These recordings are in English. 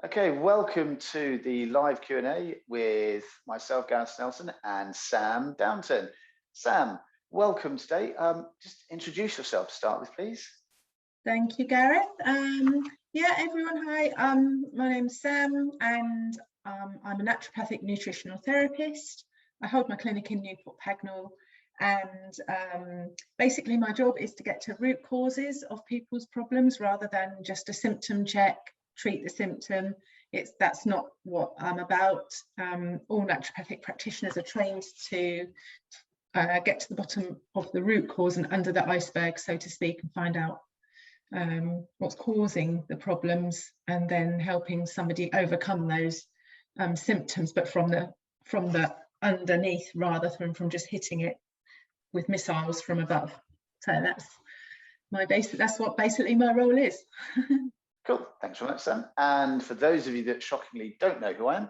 Okay, welcome to the live Q&A with myself, Gareth Nelson, and Sam Downton. Sam, welcome today. Just introduce yourself to start with, please. Thank you, Gareth. Yeah, everyone, hi. My name's Sam, and I'm a naturopathic nutritional therapist. I hold my clinic in Newport Pagnell, and basically my job is to get to root causes of people's problems rather than just a symptom check, treat the symptom. That's not what I'm about. All naturopathic practitioners are trained to get to the bottom of the root cause and under the iceberg, so to speak, and find out what's causing the problems, and then helping somebody overcome those symptoms, but from the underneath rather than from just hitting it with missiles from above. So that's what basically my role is. Cool, thanks very much, Sam. And for those of you that shockingly don't know who I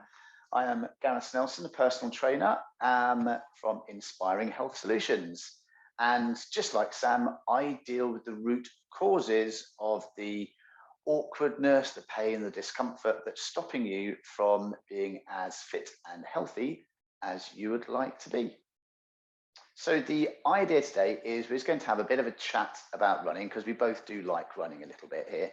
am Gareth Nelson, a personal trainer from Inspiring Health Solutions. And just like Sam, I deal with the root causes of the awkwardness, the pain, the discomfort that's stopping you from being as fit and healthy as you would like to be. So the idea today is we're just going to have a bit of a chat about running, because we both do like running a little bit here.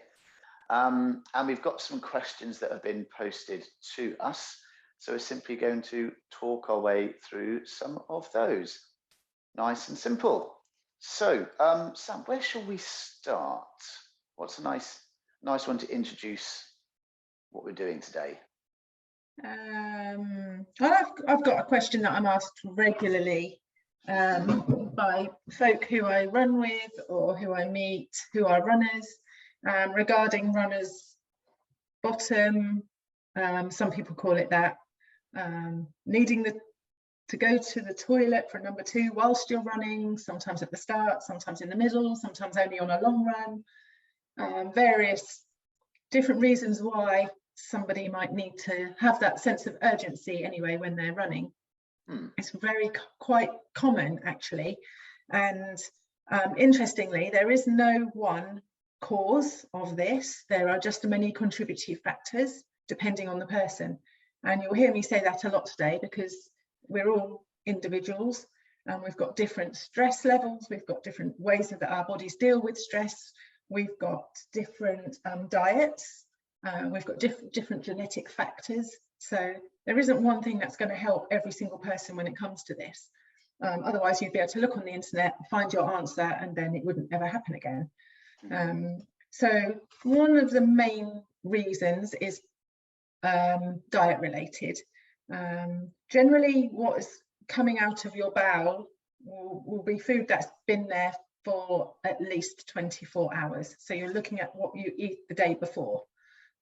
And we've got some questions that have been posted to us. So we're simply going to talk our way through some of those. Nice and simple. So, Sam, where shall we start? What's a nice one to introduce what we're doing today? Well, I've got a question that I'm asked regularly by folk who I run with or who I meet who are runners, regarding runners' bottom. Some people call it that, needing to go to the toilet for number 2 whilst you're running, sometimes at the start, sometimes in the middle, sometimes only on a long run. Various different reasons why somebody might need to have that sense of urgency anyway when they're running. It's quite common, actually. And interestingly, there is no one cause of this. There are just many contributory factors depending on the person. And you'll hear me say that a lot today, because we're all individuals and we've got different stress levels, we've got different ways that our bodies deal with stress, we've got different diets, we've got different genetic factors. So there isn't one thing that's going to help every single person when it comes to this. Otherwise you'd be able to look on the internet, find your answer, and then it wouldn't ever happen again. So one of the main reasons is diet related. Generally what is coming out of your bowel will be food that's been there for at least 24 hours. So you're looking at what you eat the day before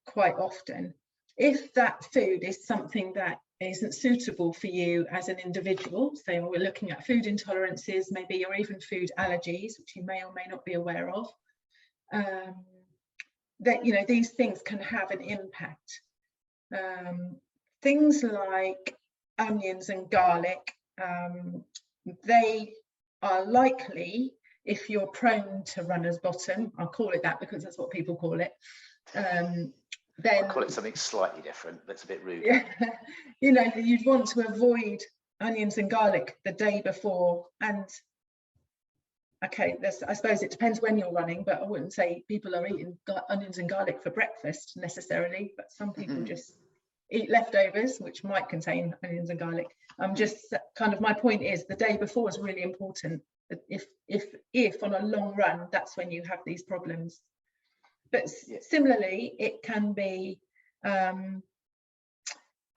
quite often. If that food is something that isn't suitable for you as an individual, so we're looking at food intolerances, maybe, or even food allergies, which you may or may not be aware of, that these things can have an impact. Things like onions and garlic, they are likely, if you're prone to runner's bottom, I'll call it that because that's what people call it, then I'll call it something slightly different, that's a bit rude. Yeah, you'd want to avoid onions and garlic the day before. And okay, I suppose it depends when you're running, but I wouldn't say people are eating onions and garlic for breakfast necessarily, but some people just eat leftovers, which might contain onions and garlic. My point is the day before is really important. If on a long run, that's when you have these problems. But similarly, it can be a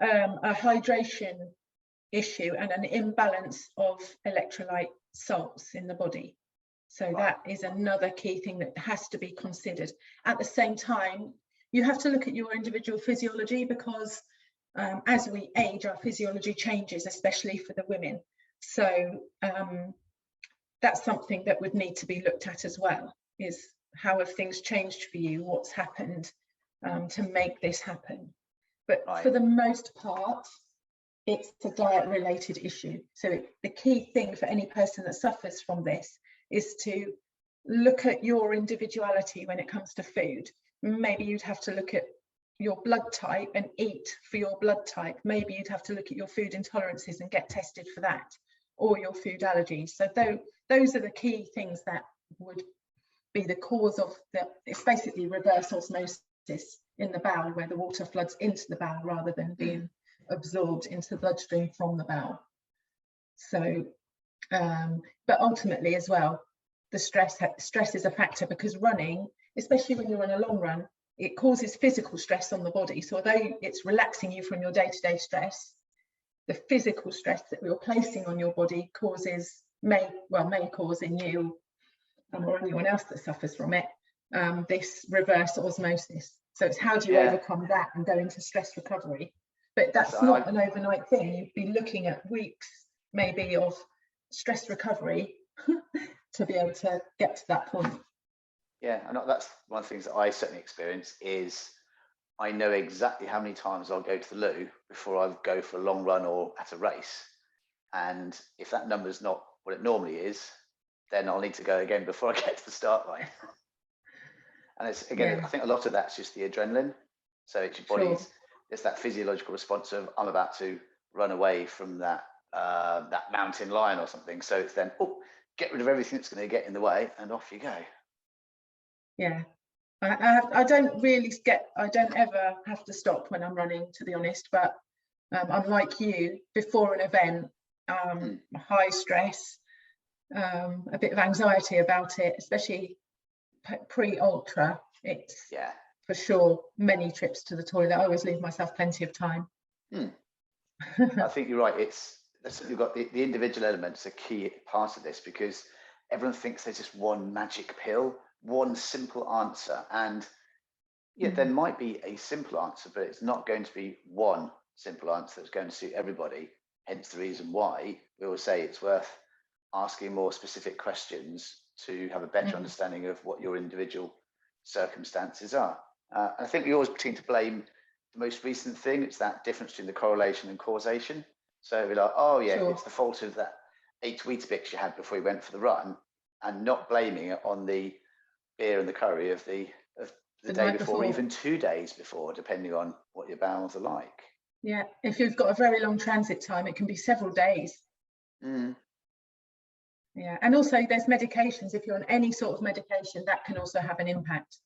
hydration issue and an imbalance of electrolyte salts in the body. So that is another key thing that has to be considered. At the same time, you have to look at your individual physiology, because as we age, our physiology changes, especially for the women. So that's something that would need to be looked at as well, is how have things changed for you, what's happened to make this happen. But for the most part, it's a diet related issue. So the key thing for any person that suffers from this is to look at your individuality when it comes to food. Maybe you'd have to look at your blood type and eat for your blood type. Maybe you'd have to look at your food intolerances and get tested for that, or your food allergies. So those are the key things that would be the cause of it's basically reverse osmosis in the bowel, where the water floods into the bowel rather than being absorbed into the bloodstream from the bowel. So, but ultimately as well, the stress is a factor, because running, especially when you're on a long run, it causes physical stress on the body. So although it's relaxing you from your day-to-day stress, the physical stress that you're placing on your body may cause in you or anyone else that suffers from it, this reverse osmosis. So it's how do you overcome that and go into stress recovery? But that's not an overnight thing. You'd be looking at weeks maybe of stress recovery to be able to get to that point. Yeah, and that's one of the things that I certainly experience is I know exactly how many times I'll go to the loo before I go for a long run or at a race. And if that number's not what it normally is, then I'll need to go again before I get to the start line. And it's, again, I think a lot of that's just the adrenaline. So it's your body's, it's that physiological response of I'm about to run away from that mountain lion or something. So it's then, get rid of everything that's going to get in the way, and off you go. Yeah, I don't ever have to stop when I'm running, to be honest, but I'm like you, before an event, high stress, a bit of anxiety about it, especially pre-ultra. It's for sure many trips to the toilet. I always leave myself plenty of time. I think you're right. You've got the individual elements, a key part of this, because everyone thinks there's just one magic pill, one simple answer, and there might be a simple answer, but it's not going to be one simple answer that's going to suit everybody. Hence the reason why we always say it's worth asking more specific questions to have a better understanding of what your individual circumstances are. I think we always seem to blame the most recent thing. It's that difference between the correlation and causation. So we're like, it's the fault of that 8 Weetabix you had before you went for the run, and not blaming it on the beer and the curry of the day before, even 2 days before, depending on what your bowels are like. Yeah, if you've got a very long transit time, it can be several days. Yeah, and also there's medications. If you're on any sort of medication, that can also have an impact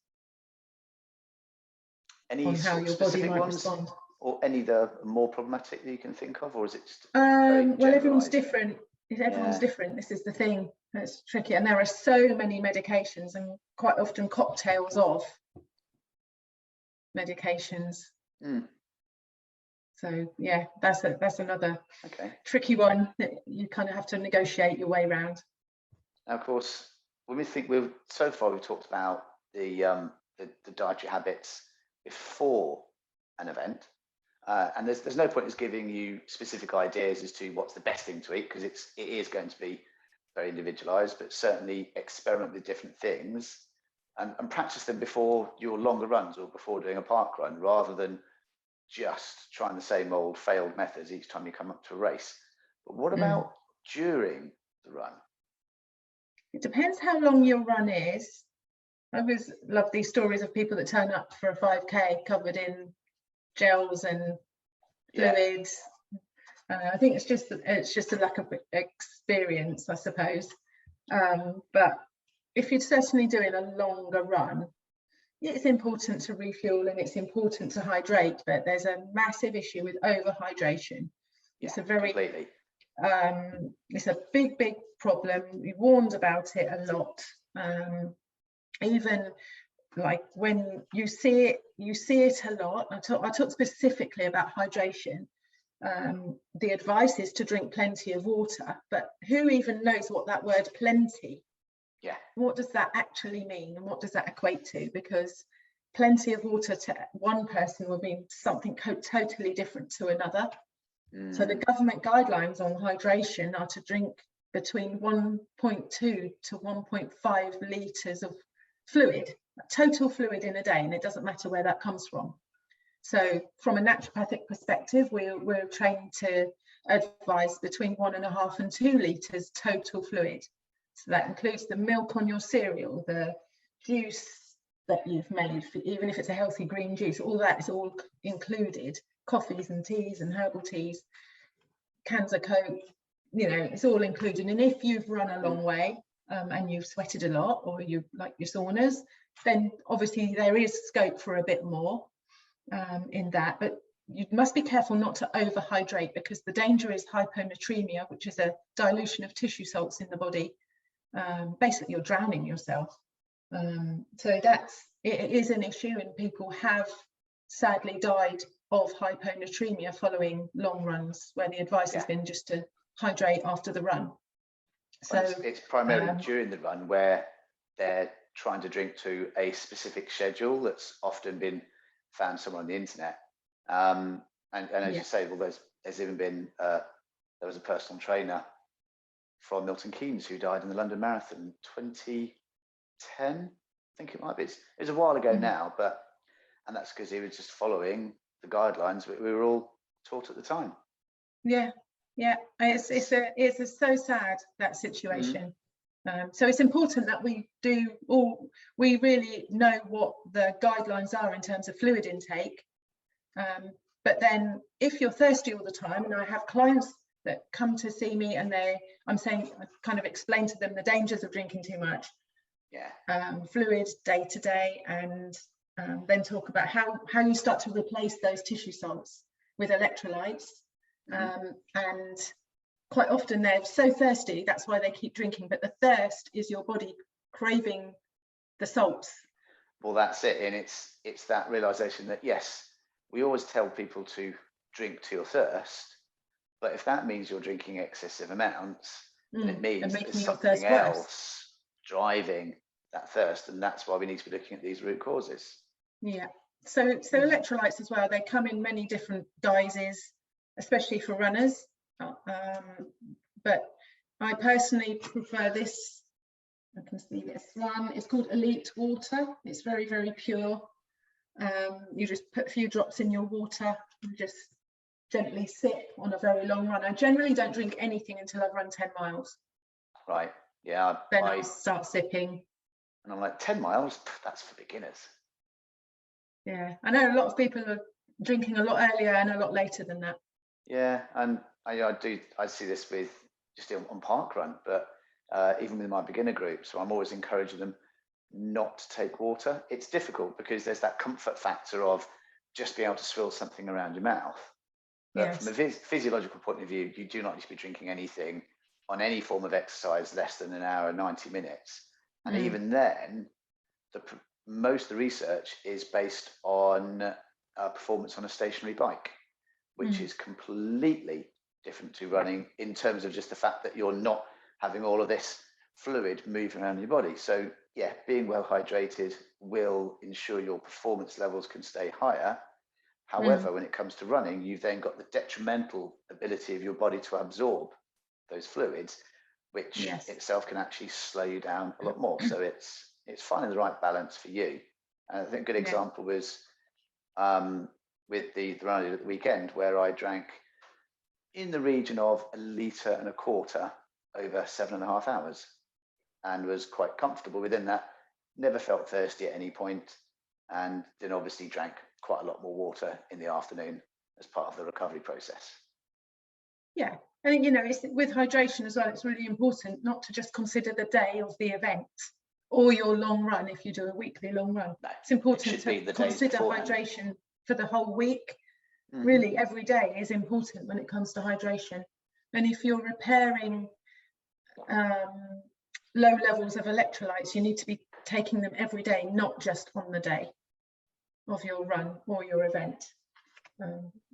on how your body might respond. Or any that are more problematic that you can think of, or is it just well, everyone's different. Everyone's different. This is the thing that's tricky, and there are so many medications, and quite often cocktails of medications. So yeah, that's another tricky one that you kind of have to negotiate your way around. Now, of course, when we think we've talked about the dietary habits before an event, and there's no point in giving you specific ideas as to what's the best thing to eat, because it is going to be very individualized, but certainly experiment with different things and practice them before your longer runs or before doing a park run, rather than just trying the same old failed methods each time you come up to a race. But what about during the run? It depends how long your run is. I always love these stories of people that turn up for a 5K covered in gels and fluids. I think it's just a lack of experience, I suppose. But if you're certainly doing a longer run, it's important to refuel and it's important to hydrate, but there's a massive issue with overhydration. It's a very it's a big problem. We warned about it a lot. Even like when you see it a lot. I talk specifically about hydration. The advice is to drink plenty of water, but who even knows what that word plenty, what does that actually mean, and what does that equate to? Because plenty of water to one person will mean something totally different to another. So the government guidelines on hydration are to drink between 1.2 to 1.5 litres of fluid, total fluid in a day, and it doesn't matter where that comes from. So from a naturopathic perspective, we're trained to advise between 1.5 and 2 litres total fluid. So that includes the milk on your cereal, the juice, that you've made, even if it's a healthy green juice, all that is all included. Coffees and teas and herbal teas, cans of Coke, you know, it's all included. And if you've run a long way and you've sweated a lot, or you like your saunas, then obviously there is scope for a bit more in that. But you must be careful not to overhydrate, because the danger is hyponatremia, which is a dilution of tissue salts in the body. Basically, you're drowning yourself. So it is an issue, and people have sadly died of hyponatremia following long runs, where the advice has been just to hydrate after the run. So it's primarily during the run where they're trying to drink to a specific schedule that's often been found somewhere on the internet. And as you say, well, there's even been there was a personal trainer from Milton Keynes who died in the London Marathon in 2010, I think it might be. It was a while ago now, and that's because he was just following the guidelines that we were all taught at the time. Yeah, it's so sad, that situation. So it's important that we really know what the guidelines are in terms of fluid intake. But then if you're thirsty all the time, and I have clients that come to see me and I kind of explain to them the dangers of drinking too much, fluid day to day, and then talk about how you start to replace those tissue salts with electrolytes. And quite often they're so thirsty, that's why they keep drinking, but the thirst is your body craving the salts. Well, that's it. And it's that realization that, yes, we always tell people to drink to your thirst, but if that means you're drinking excessive amounts, then it means there's something else driving that thirst, and that's why we need to be looking at these root causes. Yeah. So electrolytes as well, they come in many different guises, especially for runners. But I personally prefer this. I can see this one. It's called Elite Water. It's very, very pure. You just put a few drops in your water and just gently sip on a very long run. I generally don't drink anything until I've run 10 miles. Right. Yeah. Then I start sipping. And I'm like, 10 miles? That's for beginners. Yeah. I know a lot of people are drinking a lot earlier and a lot later than that. Yeah. And I see this with just on park run, but even with my beginner group. So I'm always encouraging them not to take water. It's difficult because there's that comfort factor of just being able to swill something around your mouth. But from a physiological point of view, you do not need to be drinking anything on any form of exercise less than an hour, 90 minutes. And even then, most of the research is based on performance on a stationary bike, which is completely different to running in terms of just the fact that you're not having all of this fluid moving around your body. So yeah, being well hydrated will ensure your performance levels can stay higher. However, when it comes to running, you've then got the detrimental ability of your body to absorb those fluids, which itself can actually slow you down a lot more. So it's finding the right balance for you. And I think a good example was with the run I did at the weekend, where I drank in the region of 1.25 litres over 7.5 hours, and was quite comfortable within that. Never felt thirsty at any point, and then obviously drank quite a lot more water in the afternoon as part of the recovery process. Yeah, I think, it's with hydration as well, it's really important not to just consider the day of the event or your long run if you do a weekly long run. No, it's important to consider hydration for the whole week. Really, every day is important when it comes to hydration. And if you're repairing low levels of electrolytes, you need to be taking them every day, not just on the day of your run or your event,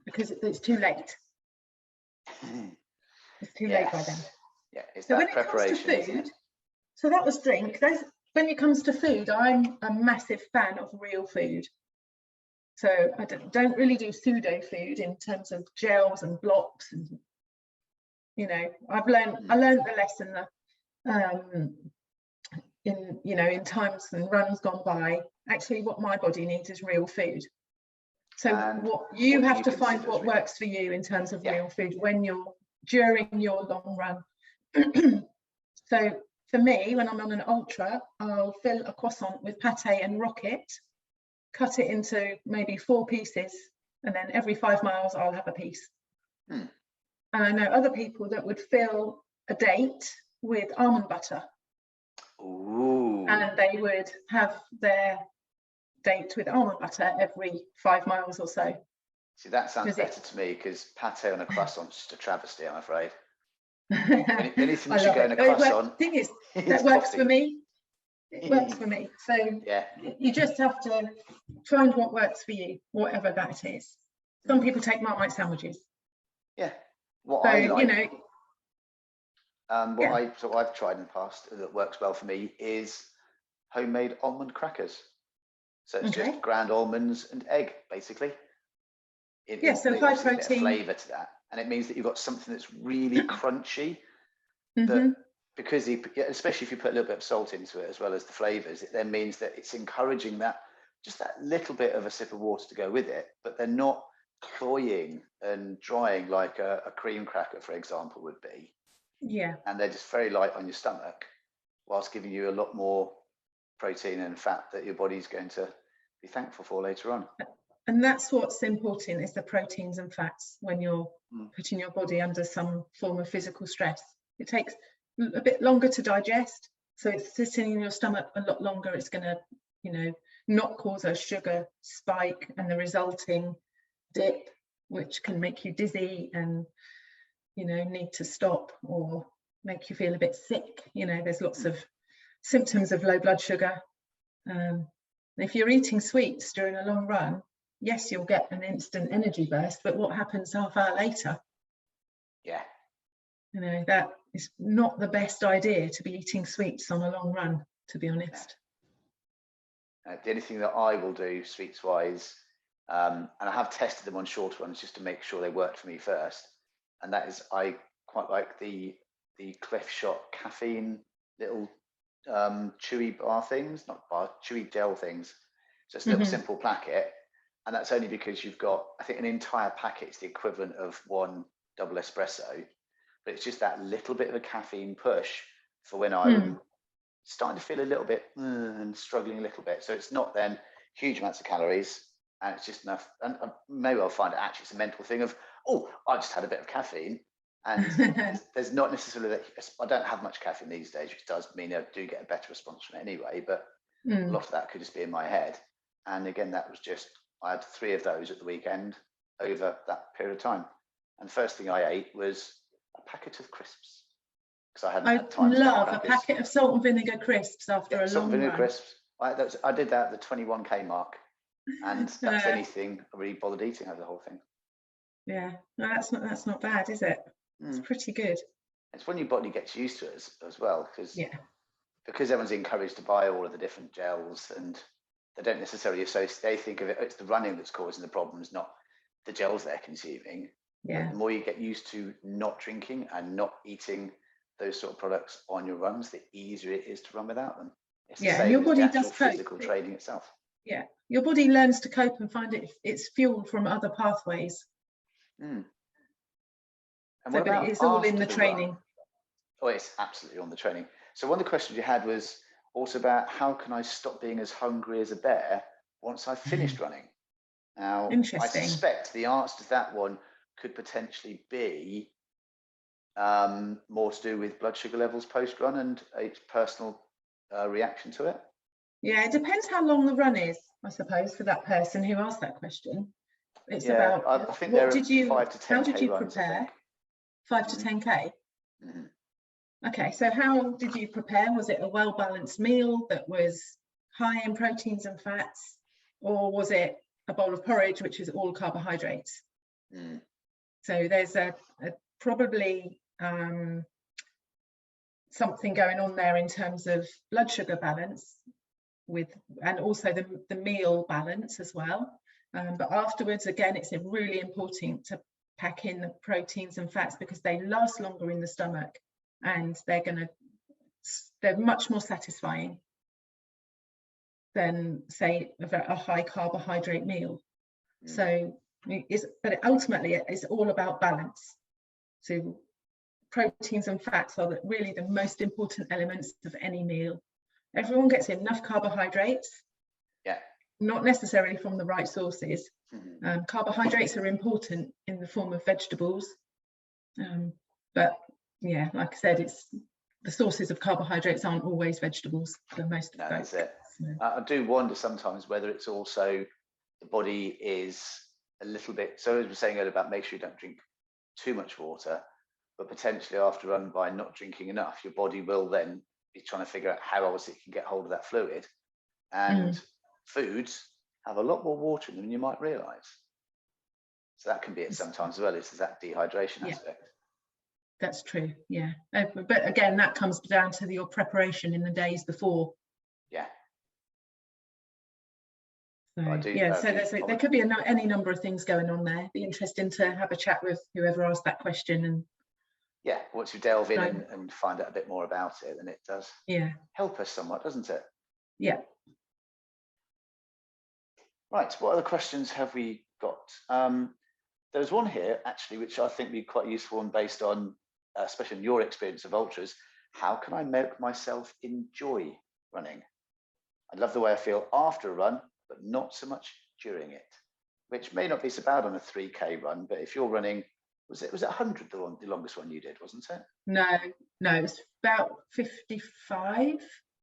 because it's too late. It's too late by then. Yeah, it's so that preparation. When it comes to food, so that was drink. When it comes to food, I'm a massive fan of real food. So I don't really do pseudo food in terms of gels and blocks, and I learned the lesson that in times and runs gone by, actually what my body needs is real food. So what you have to find what works for you in terms of real food when during your long run. So for me, when I'm on an ultra, I'll fill a croissant with pate and rocket, cut it into maybe 4 pieces, and then every 5 miles I'll have a piece. And I know other people that would fill a date with almond butter. Ooh. And they would have their date with almond butter every 5 miles or so. See, that sounds better to me, because pate on a croissant is just a travesty, I'm afraid. Anything that should go in a croissant. The thing is, that works for me. It works for me. So yeah, you just have to find what works for you, whatever that is. Some people take Marmite sandwiches. Yeah. What I like, you know, what I've tried in the past that works well for me is homemade almond crackers. So it's just ground almonds and egg, basically. So high protein flavour to that, and it means that you've got something that's really crunchy. That because especially if you put a little bit of salt into it as well as the flavours, it then means that it's encouraging that just that little bit of a sip of water to go with it, but they're not cloying and drying like a cream cracker, for example, would be. Yeah. And they're just very light on your stomach, whilst giving you a lot more protein and fat that your body's going to be thankful for later on. And that's what's important, is the proteins and fats when you're putting your body under some form of physical stress. It takes a bit longer to digest, so it's sitting in your stomach a lot longer. It's going to, you know, not cause a sugar spike and the resulting dip, which can make you dizzy and, you know, need to stop or make you feel a bit sick. You know, there's lots of symptoms of low blood sugar. If you're eating sweets during a long run, yes, you'll get an instant energy burst, but what happens half hour later? Yeah. You know, that is not the best idea, to be eating sweets on a long run, to be honest. The only thing that I will do sweets wise, and I have tested them on short ones just to make sure they worked for me first, and that is I quite like the Cliff Shot caffeine little chewy bar things, not bar, chewy gel things. So it's a little simple packet. And that's only because you've got, I think, an entire packet is the equivalent of 1 double espresso, but it's just that little bit of a caffeine push for when I'm starting to feel a little bit and struggling a little bit. So it's not then huge amounts of calories, and it's just enough. And maybe I'll find it actually it's a mental thing of, oh, I just had a bit of caffeine, and there's not necessarily that. I don't have much caffeine these days, which does mean I do get a better response from it anyway. But a lot of that could just be in my head. And again, that was just, I had 3 of those at the weekend over that period of time. And the first thing I ate was a packet of crisps, because I hadn't had time. I love a packet of salt and vinegar crisps after a long run. Salt and vinegar crisps. I did that at the 21k mark, and that's anything I really bothered eating over the whole thing. Yeah, no, that's not bad, is it? It's pretty good. It's when your body gets used to it as well, because everyone's encouraged to buy all of the different gels, and they don't necessarily associate. They think of it's the running that's causing the problems, not the gels they're consuming. Yeah. But the more you get used to not drinking and not eating those sort of products on your runs, the easier it is to run without them. It's the same your as body the does cope. Physical training itself. Yeah, your body learns to cope and find it's fuel from other pathways. And so, but it's all in the training. Oh, it's absolutely on the training. So one of the questions you had was also about how can I stop being as hungry as a bear once I've finished running? Now, I suspect the answer to that one could potentially be more to do with blood sugar levels post-run and a personal reaction to it. Yeah, it depends how long the run is, I suppose, for that person who asked that question. It's about I think what did you 5 to 10K how did you runs, prepare? 5 to 10K. Okay, so how did you prepare? Was it a well-balanced meal that was high in proteins and fats, or was it a bowl of porridge, which is all carbohydrates? So there's a probably something going on there in terms of blood sugar balance and also the meal balance as well. But afterwards, again, it's really important to pack in the proteins and fats, because they last longer in the stomach, and they're much more satisfying than, say, a high carbohydrate meal. So but ultimately it's all about balance. So proteins and fats are really the most important elements of any meal. Everyone gets enough carbohydrates, not necessarily from the right sources. Carbohydrates are important in the form of vegetables, but yeah, like I said, it's the sources of carbohydrates aren't always vegetables for most of that's it. So. I do wonder sometimes whether it's also the body is a little bit, so as we were saying earlier about make sure you don't drink too much water, but potentially after run, by not drinking enough, your body will then be trying to figure out how else it can get hold of that fluid. And foods have a lot more water in them than you might realize. So that can be it sometimes as well, is that dehydration aspect. That's true, yeah. But again, that comes down to your preparation in the days before. Yeah. So, there could be any number of things going on there. It'd be interesting to have a chat with whoever asked that question. And yeah, once you delve in and find out a bit more about it, then it does help us somewhat, doesn't it? Yeah. Right, what other questions have we got? There's one here, actually, which I think would be quite useful and based on, especially in your experience of ultras, how can I make myself enjoy running? I love the way I feel after a run, but not so much during it, which may not be so bad on a 3K run, but if you're running, was it 100, the longest one you did, wasn't it? No, it's about 55.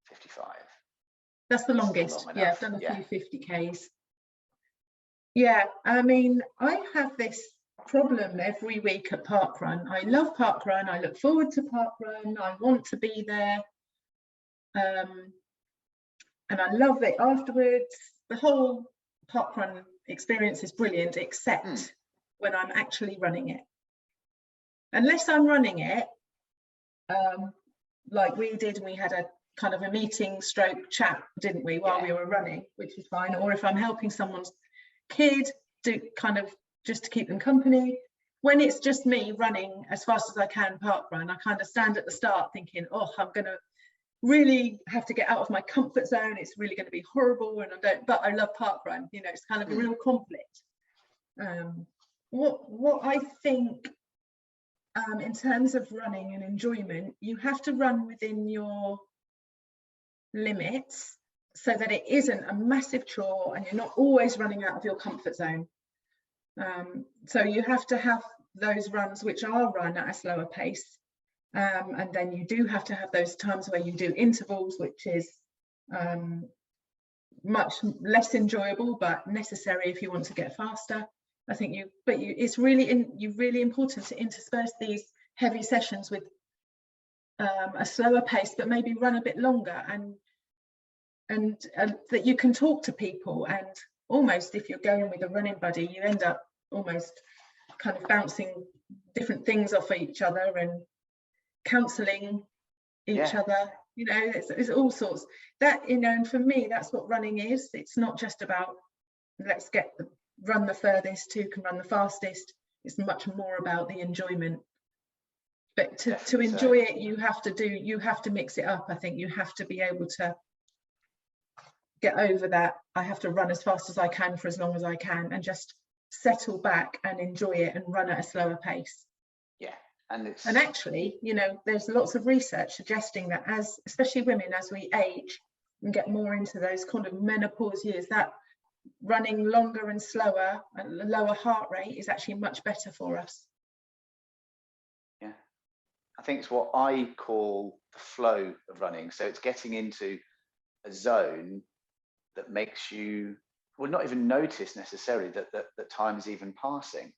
55. That's the longest. Yeah, I've done a few 50Ks. Yeah, I mean, I have this problem every week at parkrun. I love parkrun. I look forward to parkrun. I want to be there. And I love it afterwards. The whole parkrun experience is brilliant, except when I'm actually running it. Unless I'm running it, like we did, we had a kind of a meeting stroke chat, didn't we, while we were running, which is fine. Or if I'm helping someone's kid, do kind of just to keep them company. When it's just me running as fast as I can parkrun, I kind of stand at the start thinking, oh, I'm going to really have to get out of my comfort zone. It's really going to be horrible, and but I love parkrun. You know, it's kind of a real conflict. What I think in terms of running and enjoyment, you have to run within your limits so that it isn't a massive chore and you're not always running out of your comfort zone. So you have to have those runs which are run at a slower pace. And then you do have to have those times where you do intervals, which is much less enjoyable, but necessary if you want to get faster. I think it's really important to intersperse these heavy sessions with a slower pace, but maybe run a bit longer, and that you can talk to people. And almost, if you're going with a running buddy, you end up almost kind of bouncing different things off each other and counselling each other. You know, it's all sorts that, you know, and for me, that's what running is. It's not just about let's run the furthest, who can run the fastest. It's much more about the enjoyment. But to enjoy it, you have to mix it up. I think you have to be able to get over that. I have to run as fast as I can for as long as I can, and just settle back and enjoy it and run at a slower pace. Yeah. And actually, you know, there's lots of research suggesting that especially women, as we age and get more into those kind of menopause years, that running longer and slower at a lower heart rate is actually much better for us. Yeah, I think it's what I call the flow of running. So it's getting into a zone that makes you not even notice necessarily that time is even passing.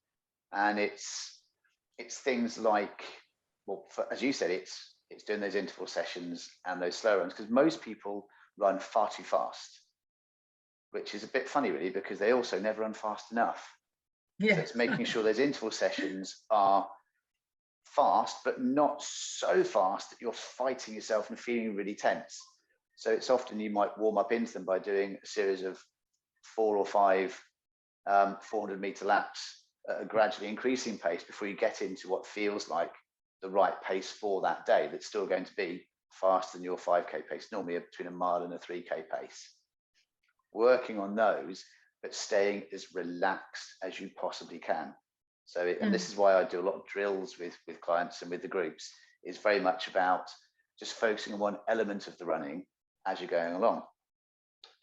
And it's things like, well, as you said, it's doing those interval sessions and those slow runs, because most people run far too fast, which is a bit funny really, because they also never run fast enough. So it's making sure those interval sessions are fast, but not so fast that you're fighting yourself and feeling really tense. So it's often you might warm up into them by doing a series of 4 or 5 400-meter laps at a gradually increasing pace before you get into what feels like the right pace for that day, that's still going to be faster than your 5K pace, normally between a mile and a 3K pace. Working on those, but staying as relaxed as you possibly can. So, and this is why I do a lot of drills with clients and with the groups, is very much about just focusing on one element of the running as you're going along.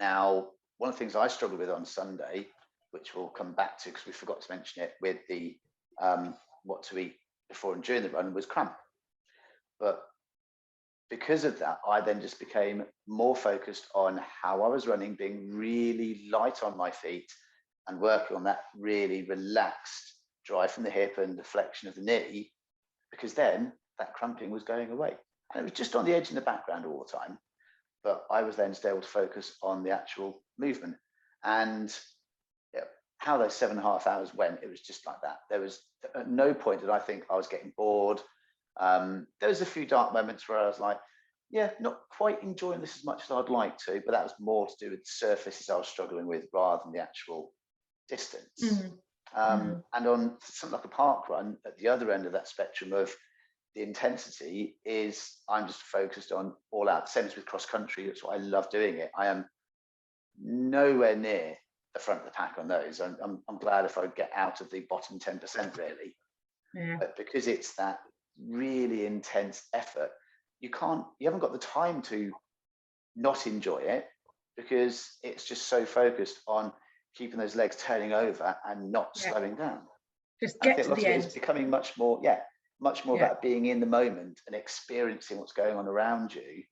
Now, one of the things I struggled with on Sunday, which we'll come back to because we forgot to mention it, with the what to eat before and during the run, was cramp. But because of that, I then just became more focused on how I was running, being really light on my feet and working on that really relaxed drive from the hip and the flexion of the knee, because then that cramping was going away. And it was just on the edge in the background all the time. But I was then still able to focus on the actual movement. And how those 7.5 hours went, it was just like that. There was at no point did I think I was getting bored. There was a few dark moments where I was like, yeah, not quite enjoying this as much as I'd like to, but that was more to do with the surfaces I was struggling with rather than the actual distance. And on something like a park run, at the other end of that spectrum of the intensity, is I'm just focused on all out. Same as with cross country, that's why I love doing it. I am nowhere near the front of the pack on those. I'm glad if I get out of the bottom 10% really. Yeah. But because it's that really intense effort, you haven't got the time to not enjoy it, because it's just so focused on keeping those legs turning over and not slowing down. Just get to the end. It's becoming much more about being in the moment and experiencing what's going on around you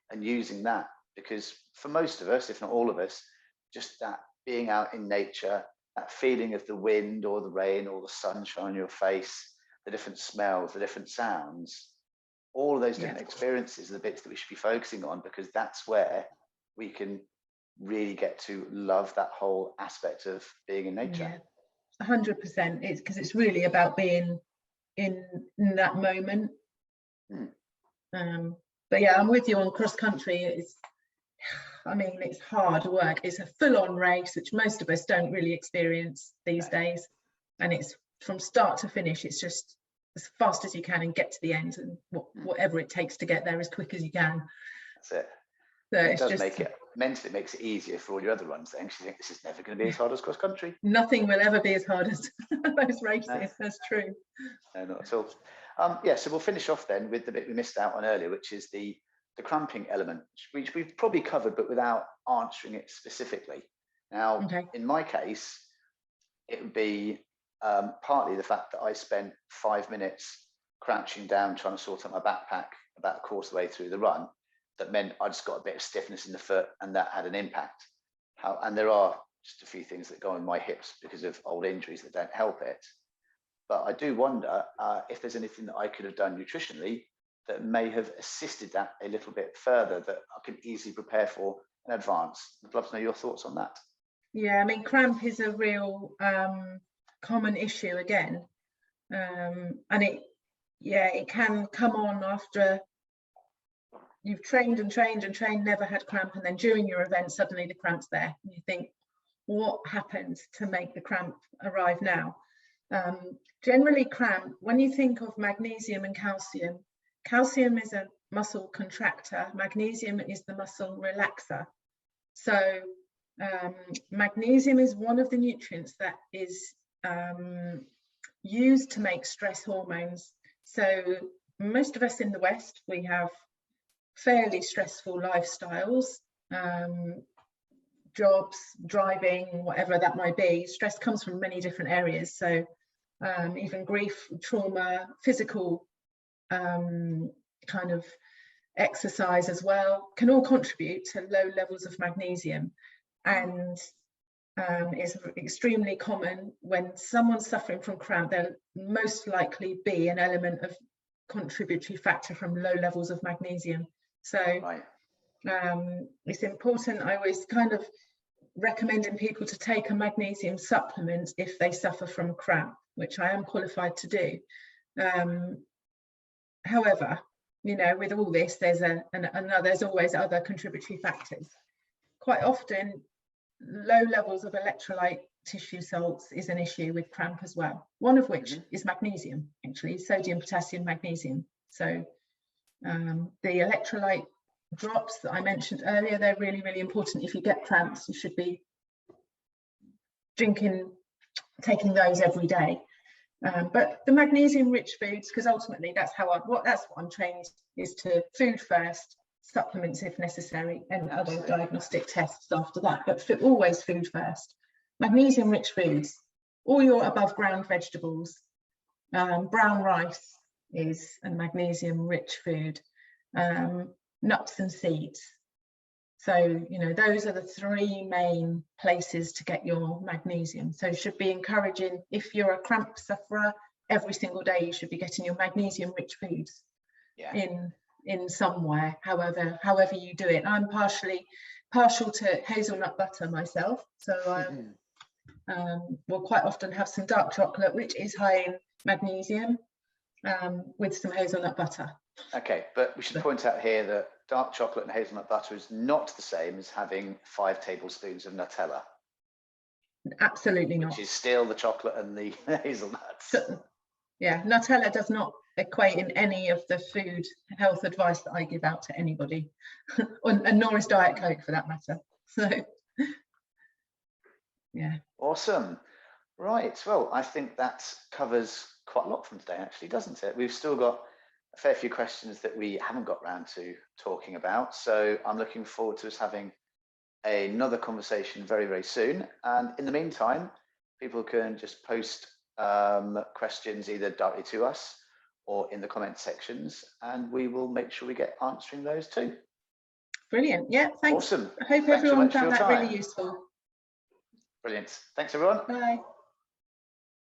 and using that. Because for most of us, if not all of us, just that being out in nature, that feeling of the wind or the rain or the sunshine on your face, the different smells, the different sounds, all of those different experiences are the bits that we should be focusing on, because that's where we can really get to love that whole aspect of being in nature. 100%. It's because it's really about being in that moment. But yeah, I'm with you on cross country. It's hard work. It's a full-on race, which most of us don't really experience these days, and it's from start to finish. It's just as fast as you can and get to the end, and whatever it takes to get there as quick as you can. That's it. So it does make it mentally, it makes it easier for all your other runs then, because you think this is never going to be as hard as cross country. Nothing will ever be as hard as those races. No. That's true. No, not at all. So we'll finish off then with the bit we missed out on earlier, which is the cramping element, which we've probably covered, but without answering it specifically. Now, in my case, it would be partly the fact that I spent 5 minutes crouching down trying to sort out my backpack about a quarter of the way through the run. That meant I just got a bit of stiffness in the foot, and that had an impact. And there are just a few things that go on my hips because of old injuries that don't help it. But I do wonder if there's anything that I could have done nutritionally that may have assisted that a little bit further, that I can easily prepare for in advance. I'd love to know your thoughts on that. Yeah, I mean, cramp is a real common issue again. And it can come on after you've trained and trained and trained, never had cramp, and then during your event, suddenly the cramp's there. And you think, what happened to make the cramp arrive now? Generally, cramp, when you think of magnesium and calcium, calcium is a muscle contractor, magnesium is the muscle relaxer. So magnesium is one of the nutrients that is used to make stress hormones. So most of us in the West, we have fairly stressful lifestyles, jobs, driving, whatever that might be. Stress comes from many different areas. So even grief, trauma, physical kind of exercise as well can all contribute to low levels of magnesium. And it's extremely common when someone's suffering from cramp, there'll most likely be an element of contributory factor from low levels of magnesium. So it's important. I always kind of recommending people to take a magnesium supplement if they suffer from cramp, which I am qualified to do. However, you know, with all this, there's always other contributory factors. Quite often, low levels of electrolyte tissue salts is an issue with cramp as well, one of which is magnesium, actually, sodium, potassium, magnesium. So the electrolyte drops that I mentioned earlier, they're really, really important. If you get cramps, you should be taking those every day. But the magnesium rich foods, because ultimately that's what I'm trained, is to food first, supplements if necessary, and other diagnostic tests after that, but always food first. Magnesium rich foods, all your above ground vegetables, brown rice is a magnesium rich food, nuts and seeds. So, you know, those are the three main places to get your magnesium. So should be encouraging, if you're a cramp sufferer, every single day you should be getting your magnesium rich foods in somewhere, however you do it. I'm partial to hazelnut butter myself. So we'll quite often have some dark chocolate, which is high in magnesium, with some hazelnut butter. Okay, but we should point out here that dark chocolate and hazelnut butter is not the same as having 5 tablespoons of Nutella. Absolutely not. Which is still the chocolate and the hazelnuts. So, yeah, Nutella does not equate in any of the food health advice that I give out to anybody, and nor is Diet Coke for that matter. So, yeah. Awesome. Right, well, I think that covers quite a lot from today, actually, doesn't it? We've still got a fair few questions that we haven't got round to talking about. So I'm looking forward to us having another conversation very, very soon. And in the meantime, people can just post questions either directly to us or in the comment sections, and we will make sure we get answering those too. Brilliant. Yeah, thanks. Awesome. I hope everyone found that really useful. Brilliant. Thanks, everyone. Bye.